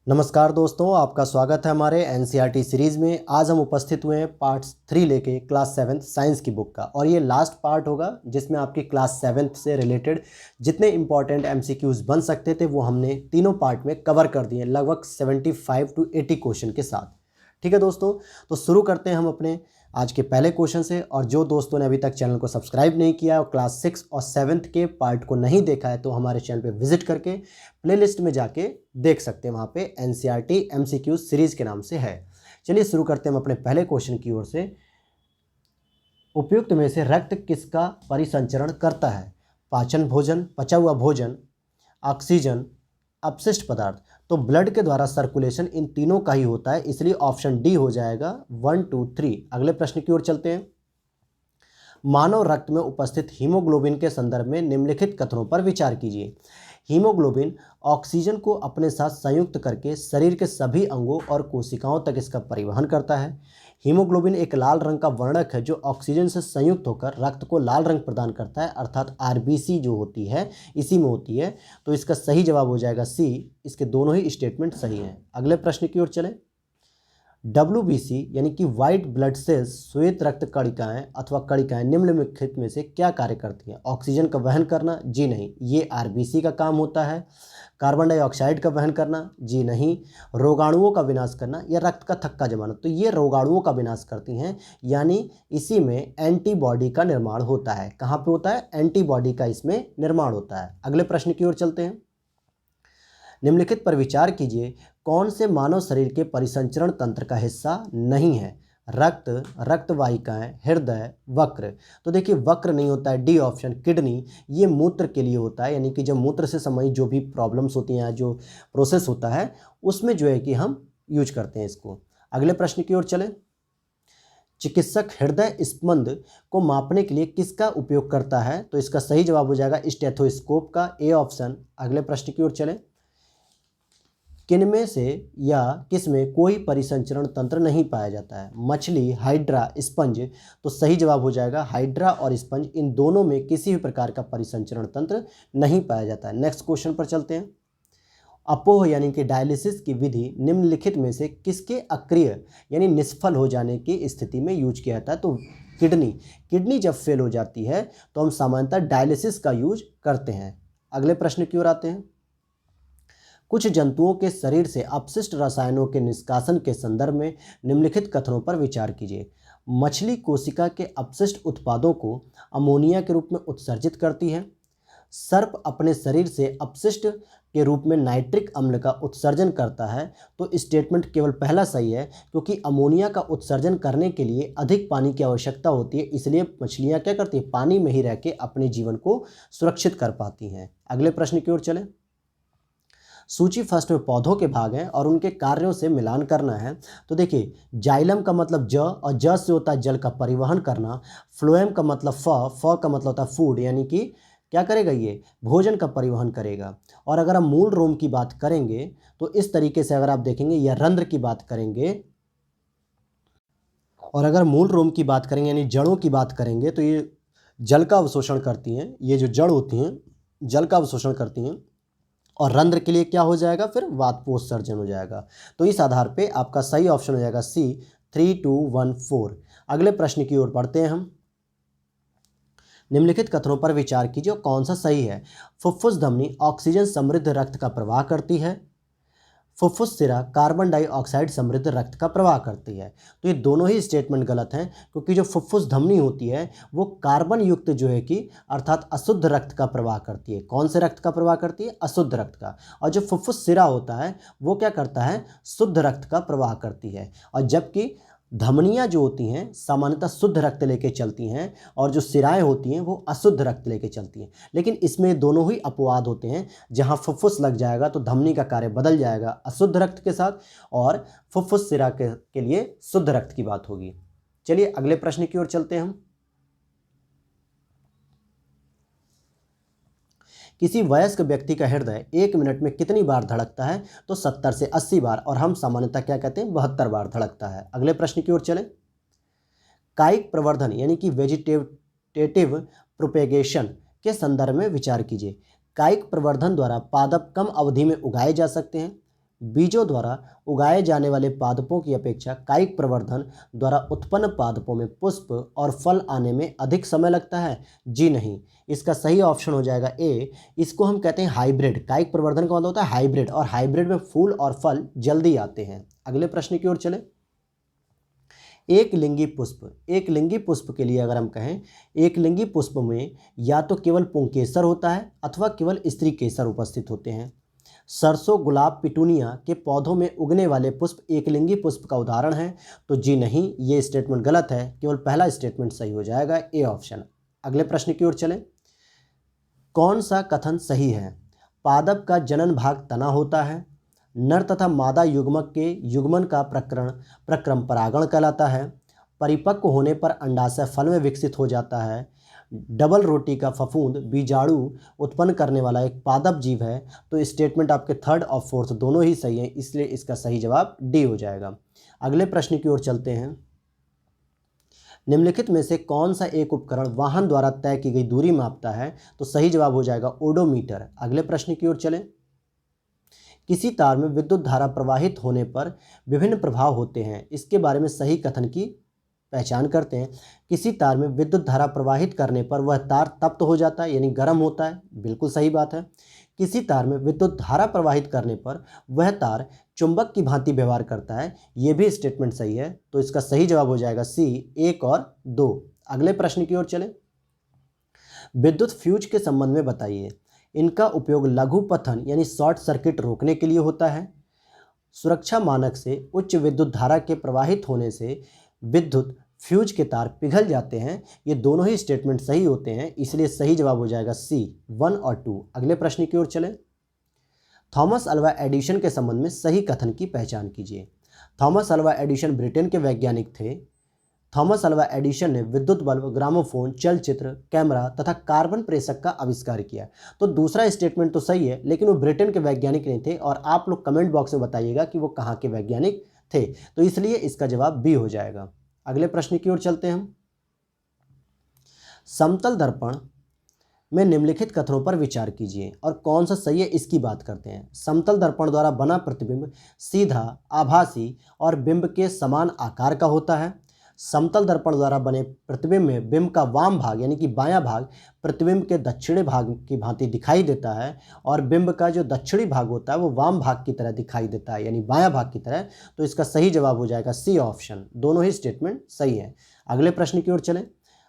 नमस्कार दोस्तों, आपका स्वागत है हमारे एनसीईआरटी सीरीज़ में। आज हम उपस्थित हुए हैं पार्ट 3 लेके क्लास 7 साइंस की बुक का, और ये लास्ट पार्ट होगा जिसमें आपकी क्लास 7 से रिलेटेड जितने इंपॉर्टेंट एमसीक्यूज़ बन सकते थे वो हमने तीनों पार्ट में कवर कर दिए, लगभग 75 to 80 क्वेश्चन के साथ। ठीक है दोस्तों, तो शुरू करते हैं हम अपने आज के पहले क्वेश्चन से। और जो दोस्तों ने अभी तक चैनल को सब्सक्राइब नहीं किया और क्लास 6 और 7 के पार्ट को नहीं देखा है तो हमारे चैनल पे विजिट करके प्लेलिस्ट में जाके देख सकते हैं, वहाँ पे एनसीईआरटी एमसीक्यू सीरीज़ के नाम से है। चलिए शुरू करते हैं हम अपने पहले क्वेश्चन की ओर से। उपयुक्त में से रक्त किसका परिसंचरण करता है? पाचन भोजन, पचा हुआ भोजन, ऑक्सीजन, अपशिष्ट पदार्थ। तो ब्लड के द्वारा सर्कुलेशन इन तीनों का ही होता है, इसलिए ऑप्शन डी हो जाएगा 1, 2, 3। अगले प्रश्न की ओर चलते हैं। मानव रक्त में उपस्थित हीमोग्लोबिन के संदर्भ में निम्नलिखित कथनों पर विचार कीजिए। हीमोग्लोबिन ऑक्सीजन को अपने साथ संयुक्त करके शरीर के सभी अंगों और कोशिकाओं तक इसका परिवहन करता है। हीमोग्लोबिन एक लाल रंग का वर्णक है जो ऑक्सीजन से संयुक्त होकर रक्त को लाल रंग प्रदान करता है, अर्थात आरबीसी जो होती है इसी में होती है। तो इसका सही जवाब हो जाएगा सी। इसके दोनों ही स्टेटमेंट सही हैं। अगले प्रश्न की ओर चलें। WBC यानी कि वाइट ब्लड सेल्स श्वेत रक्त कणिकाएं अथवा कणिकाएं निम्नलिखित में से क्या कार्य करती हैं? ऑक्सीजन का वहन करना? जी नहीं, ये आरबीसी का काम होता है। कार्बन डाइऑक्साइड का वहन करना? जी नहीं। रोगाणुओं का विनाश करना या रक्त का थक्का जमाना? तो ये रोगाणुओं का विनाश करती हैं, यानी इसी में एंटीबॉडी का निर्माण होता है। कहाँ पे होता है? एंटीबॉडी का इसमें निर्माण होता है। अगले प्रश्न की ओर चलते हैं। निम्नलिखित पर विचार कीजिए, कौन से मानव शरीर के परिसंचरण तंत्र का हिस्सा नहीं है? रक्त, रक्तवाहिकाएं, हृदय, वक्र। तो देखिए वक्र नहीं होता है, डी ऑप्शन किडनी। ये मूत्र के लिए होता है, यानी कि जब मूत्र से संबंधित जो भी प्रॉब्लम्स होती हैं, जो प्रोसेस होता है उसमें जो है कि हम यूज करते हैं इसको। अगले प्रश्न की ओर चलें। चिकित्सक हृदय स्पंद को मापने के लिए किसका उपयोग करता है? तो इसका सही जवाब हो जाएगा स्टेथोस्कोप का, ए ऑप्शन। अगले प्रश्न की ओर चलें। किनमें से या किसमें कोई परिसंचरण तंत्र नहीं पाया जाता है? मछली, हाइड्रा, स्पंज। तो सही जवाब हो जाएगा हाइड्रा और स्पंज, इन दोनों में किसी भी प्रकार का परिसंचरण तंत्र नहीं पाया जाता है। नेक्स्ट क्वेश्चन पर चलते हैं। अपोह यानी कि डायलिसिस की विधि निम्नलिखित में से किसके अक्रिय यानी निष्फल हो जाने की स्थिति में यूज किया जाता है? तो किडनी जब फेल हो जाती है तो हम सामान्यतः डायलिसिस का यूज करते हैं। अगले प्रश्न की ओर आते हैं। कुछ जंतुओं के शरीर से अपशिष्ट रसायनों के निष्कासन के संदर्भ में निम्नलिखित कथनों पर विचार कीजिए। मछली कोशिका के अपशिष्ट उत्पादों को अमोनिया के रूप में उत्सर्जित करती है। सर्प अपने शरीर से अपशिष्ट के रूप में नाइट्रिक अम्ल का उत्सर्जन करता है। तो स्टेटमेंट केवल पहला सही है, क्योंकि अमोनिया का उत्सर्जन करने के लिए अधिक पानी की आवश्यकता होती है, इसलिए मछलियां क्या करती हैं? पानी में ही रह के अपने जीवन को सुरक्षित कर पाती हैं। अगले प्रश्न की ओर चलें। सूची फर्स्ट में पौधों के भाग हैं और उनके कार्यों से मिलान करना है। तो देखिए जाइलम का मतलब ज, और ज से होता है जल का परिवहन करना। फ्लोएम का मतलब फ का मतलब होता है फूड, यानी कि क्या करेगा? ये भोजन का परिवहन करेगा। और अगर हम मूल रोम की बात करेंगे तो इस तरीके से अगर आप देखेंगे, या रंध्र की बात करेंगे, और अगर मूल रोम की बात करेंगे यानी जड़ों की बात करेंगे, तो ये जल का अवशोषण करती हैं। ये जो जड़ होती हैं जल का अवशोषण करती हैं। और रंध्र के लिए क्या हो जाएगा? फिर वाष्पोत्सर्जन हो जाएगा। तो इस आधार पे आपका सही ऑप्शन हो जाएगा सी, 3, 2, 1, 4। अगले प्रश्न की ओर बढ़ते हैं हम। निम्नलिखित कथनों पर विचार कीजिए और कौन सा सही है? फुफ्फुस धमनी ऑक्सीजन समृद्ध रक्त का प्रवाह करती है। फुफ्फुस सिरा कार्बन डाइऑक्साइड समृद्ध रक्त का प्रवाह करती है। तो ये दोनों ही स्टेटमेंट गलत हैं, क्योंकि जो फुफ्फुस धमनी होती है वो कार्बन युक्त जो है कि अर्थात अशुद्ध रक्त का प्रवाह करती है। कौन से रक्त का प्रवाह करती है? अशुद्ध रक्त का। और जो फुफ्फुस सिरा होता है वो क्या करता है? शुद्ध रक्त का प्रवाह करती है। और जबकि धमनियाँ जो होती हैं सामान्यतः शुद्ध रक्त लेके चलती हैं, और जो सिराएं होती हैं वो अशुद्ध रक्त लेके चलती हैं। लेकिन इसमें दोनों ही अपवाद होते हैं। जहां फुफ्फुस लग जाएगा तो धमनी का कार्य बदल जाएगा अशुद्ध रक्त के साथ, और फुफ्फुस सिरा के लिए शुद्ध रक्त की बात होगी। चलिए अगले प्रश्न की ओर चलते हैं हम। किसी वयस्क व्यक्ति का हृदय 1 मिनट में कितनी बार धड़कता है? तो 70 से 80 बार, और हम सामान्यतः क्या कहते हैं? 72 बार धड़कता है। अगले प्रश्न की ओर चलें। कायिक प्रवर्धन यानी कि वेजिटेटिव प्रोपेगेशन के संदर्भ में विचार कीजिए। कायिक प्रवर्धन द्वारा पादप कम अवधि में उगाए जा सकते हैं। बीजों द्वारा उगाए जाने वाले पादपों की अपेक्षा कायिक प्रवर्धन द्वारा उत्पन्न पादपों में पुष्प और फल आने में अधिक समय लगता है? जी नहीं। इसका सही ऑप्शन हो जाएगा ए। इसको हम कहते हैं हाइब्रिड। कायिक प्रवर्धन का मतलब होता है हाइब्रिड, और हाइब्रिड में फूल और फल जल्दी आते हैं। अगले प्रश्न की ओर चले। एक लिंगी पुष्प, एक लिंगी पुष्प के लिए अगर हम कहें, एक लिंगी पुष्प में या तो केवल पुंकेसर होता है अथवा केवल स्त्री केसर उपस्थित होते हैं। सरसों, गुलाब, पिटूनिया के पौधों में उगने वाले पुष्प एक लिंगी पुष्प का उदाहरण है। तो जी नहीं, ये स्टेटमेंट गलत है, केवल पहला स्टेटमेंट सही हो जाएगा, ए ऑप्शन। अगले प्रश्न की ओर चलें। कौन सा कथन सही है? पादप का जनन भाग तना होता है, नर तथा मादा युग्मक के युग्मन का प्रक्रम परागण कहलाता है, परिपक्व होने पर अंडाशय फल में विकसित हो जाता है, डबल रोटी का फफूंद बीजाणु उत्पन्न करने वाला एक पादप जीव है। तो स्टेटमेंट आपके थर्ड और फोर्थ दोनों ही सही हैं, इसलिए इसका सही जवाब डी हो जाएगा। अगले प्रश्न की ओर चलते हैं। निम्नलिखित में से कौन सा एक उपकरण वाहन द्वारा तय की गई दूरी मापता है? तो सही जवाब हो जाएगा ओडोमीटर। अगले प्रश्न की ओर चलें। किसी तार में विद्युत धारा प्रवाहित होने पर विभिन्न प्रभाव होते हैं, इसके बारे में सही कथन की पहचान करते हैं। किसी तार में विद्युत धारा प्रवाहित करने पर वह तार तप्त हो जाता है, यानी गर्म होता है, बिल्कुल सही बात है। किसी तार में विद्युत धारा प्रवाहित करने पर वह तार चुंबक की भांति व्यवहार करता है, ये भी स्टेटमेंट सही है। तो इसका सही जवाब हो जाएगा सी, 1 और 2। अगले प्रश्न की ओर चलें। विद्युत फ्यूज के संबंध में बताइए। इनका उपयोग लघु पथन यानी शॉर्ट सर्किट रोकने के लिए होता है। सुरक्षा मानक से उच्च विद्युत धारा के प्रवाहित होने से विद्युत फ्यूज के तार पिघल जाते हैं। ये दोनों ही स्टेटमेंट सही होते हैं, इसलिए सही जवाब हो जाएगा सी, 1 और 2। अगले प्रश्न की ओर चलें। थॉमस अल्वा एडिशन के संबंध में सही कथन की पहचान कीजिए। थॉमस अल्वा एडिशन ब्रिटेन के वैज्ञानिक थे। थॉमस अल्वा एडिशन ने विद्युत बल्ब, ग्रामोफोन, चलचित्र, कैमरा तथा कार्बन प्रेषक का आविष्कार किया। तो दूसरा स्टेटमेंट तो सही है, लेकिन वो ब्रिटेन के वैज्ञानिक नहीं थे, और आप लोग कमेंट बॉक्स में बताइएगा कि वो कहाँ के वैज्ञानिक थे। तो इसलिए इसका जवाब बी हो जाएगा। अगले प्रश्न की ओर चलते हैं हम। समतल दर्पण में निम्नलिखित कथनों पर विचार कीजिए और कौन सा सही है इसकी बात करते हैं। समतल दर्पण द्वारा बना प्रतिबिंब सीधा, आभासी और बिंब के समान आकार का होता है। समतल दर्पण द्वारा बने प्रतिबिंब में बिंब का वाम भाग यानी कि बायां भाग प्रतिबिंब के दक्षिणी भाग की भांति दिखाई देता है, और बिंब का जो दक्षिणी भाग होता है वो वाम भाग की तरह दिखाई देता है, यानी बायां भाग की तरह। तो इसका सही जवाब हो जाएगा सी ऑप्शन। दोनों ही स्टेटमेंट सही है। अगले प्रश्न की ओर चलें।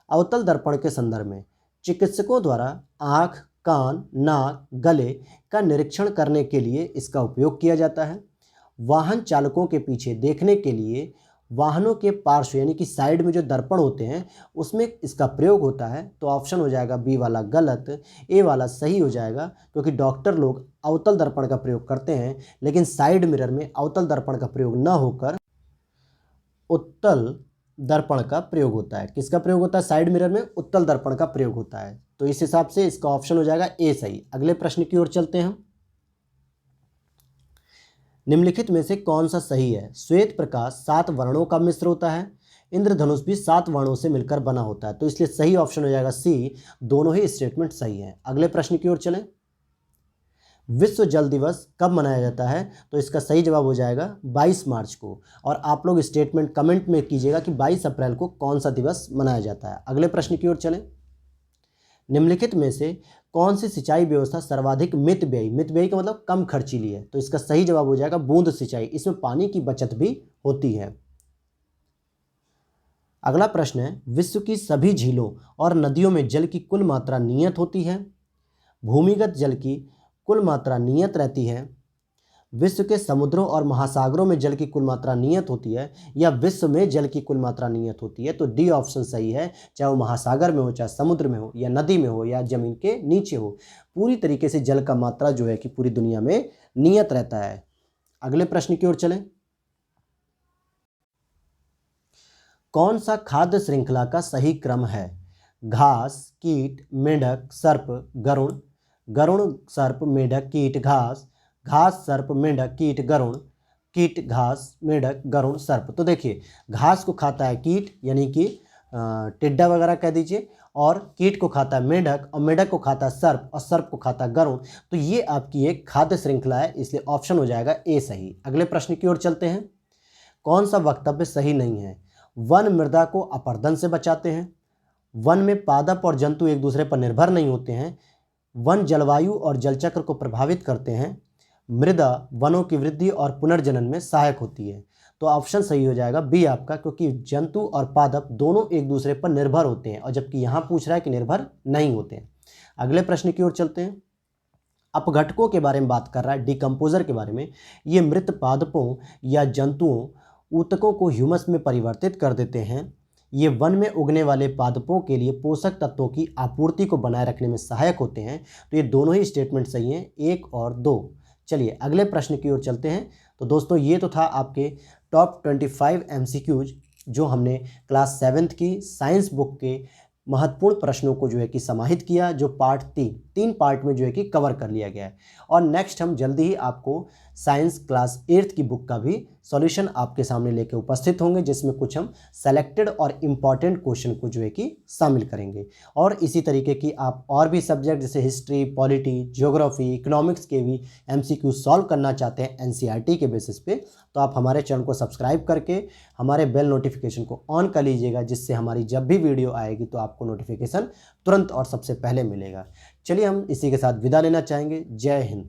अवतल दर्पण के संदर्भ में चिकित्सकों द्वारा आँख, कान, नाक, गले का निरीक्षण करने के लिए इसका उपयोग किया जाता है। वाहन चालकों के पीछे देखने के लिए वाहनों के पार्श्व यानी कि साइड में जो दर्पण होते हैं उसमें इसका प्रयोग होता है। तो ऑप्शन हो जाएगा बी वाला गलत, ए वाला सही हो जाएगा, क्योंकि डॉक्टर लोग अवतल दर्पण का प्रयोग करते हैं, लेकिन साइड मिरर में अवतल दर्पण का प्रयोग न होकर उत्तल दर्पण का प्रयोग होता है। किसका प्रयोग होता है? साइड मिरर में उत्तल दर्पण का प्रयोग होता है। तो इस हिसाब से इसका ऑप्शन हो जाएगा ए सही। अगले प्रश्न की ओर चलते हैं। निम्नलिखित में से कौन सा सही है? श्वेत प्रकाश 7 वर्णों का मिश्र होता है। इंद्रधनुष भी 7 वर्णों से मिलकर बना होता है। तो इसलिए सही ऑप्शन हो जाएगा सी, दोनों ही स्टेटमेंट सही है। अगले प्रश्न की ओर चलें। विश्व जल दिवस कब मनाया जाता है? तो इसका सही जवाब हो जाएगा 22 मार्च को, और आप लोग स्टेटमेंट कमेंट में कीजिएगा कि 22 अप्रैल को कौन सा दिवस मनाया जाता है। अगले प्रश्न की ओर चलें। निम्नलिखित में से कौन सी सिंचाई व्यवस्था सर्वाधिक मितव्ययी का मतलब कम खर्चीली है? तो इसका सही जवाब हो जाएगा बूंद सिंचाई। इसमें पानी की बचत भी होती है। अगला प्रश्न है, विश्व की सभी झीलों और नदियों में जल की कुल मात्रा नियत होती है? भूमिगत जल की कुल मात्रा नियत रहती है? विश्व के समुद्रों और महासागरों में जल की कुल मात्रा नियत होती है, या विश्व में जल की कुल मात्रा नियत होती है? तो डी ऑप्शन सही है। चाहे वो महासागर में हो, चाहे समुद्र में हो, या नदी में हो, या जमीन के नीचे हो, पूरी तरीके से जल का मात्रा जो है कि पूरी दुनिया में नियत रहता है। अगले प्रश्न की ओर चलें। कौन सा खाद्य श्रृंखला का सही क्रम है? घास, कीट, मेंढक, सर्प, गरुण। गरुण, सर्प, मेंढक, कीट, घास। घास, सर्प, मेंढक, कीट, गरुण। कीट, घास, मेंढक, गरुण, सर्प। तो देखिए, घास को खाता है कीट यानी कि टिड्डा वगैरह कह दीजिए, और कीट को खाता है मेढक, और मेढक को खाता है सर्प, और सर्प को खाता है गरुड़। तो ये आपकी एक खाद्य श्रृंखला है, इसलिए ऑप्शन हो जाएगा ए सही। अगले प्रश्न की ओर चलते हैं। कौन सा वक्तव्य सही नहीं है? वन मृदा को अपरदन से बचाते हैं, वन में पादप और जंतु एक दूसरे पर निर्भर नहीं होते हैं, वन जलवायु और जलचक्र को प्रभावित करते हैं, मृदा वनों की वृद्धि और पुनर्जनन में सहायक होती है। तो ऑप्शन सही हो जाएगा बी आपका, क्योंकि जंतु और पादप दोनों एक दूसरे पर निर्भर होते हैं, और जबकि यहाँ पूछ रहा है कि निर्भर नहीं होते हैं। अगले प्रश्न की ओर चलते हैं। अपघटकों के बारे में बात कर रहा है, डिकम्पोजर के बारे में। ये मृत पादपों या जंतुओं ऊतकों को ह्यूमस में परिवर्तित कर देते हैं। ये वन में उगने वाले पादपों के लिए पोषक तत्वों की आपूर्ति को बनाए रखने में सहायक होते हैं। तो ये दोनों ही स्टेटमेंट सही हैं, 1 और 2। चलिए अगले प्रश्न की ओर चलते हैं। तो दोस्तों ये तो था आपके टॉप 25 MCQs जो हमने क्लास 7th की साइंस बुक के महत्वपूर्ण प्रश्नों को जो है कि समाहित किया, जो पार्ट 3 पार्ट में जो है कि कवर कर लिया गया है। और नेक्स्ट हम जल्दी ही आपको साइंस क्लास 8th की बुक का भी सॉल्यूशन आपके सामने लेके उपस्थित होंगे, जिसमें कुछ हम सेलेक्टेड और इम्पॉर्टेंट क्वेश्चन को जो है कि शामिल करेंगे। और इसी तरीके की आप और भी सब्जेक्ट जैसे हिस्ट्री, पॉलिटी, ज्योग्राफी, इकोनॉमिक्स के भी MCQ सॉल्व करना चाहते हैं NCERT के बेसिस पे, तो आप हमारे चैनल को सब्सक्राइब करके हमारे बेल नोटिफिकेशन को ऑन कर लीजिएगा, जिससे हमारी जब भी वीडियो आएगी तो आपको नोटिफिकेशन तुरंत और सबसे पहले मिलेगा। चलिए हम इसी के साथ विदा लेना चाहेंगे। जय हिंद।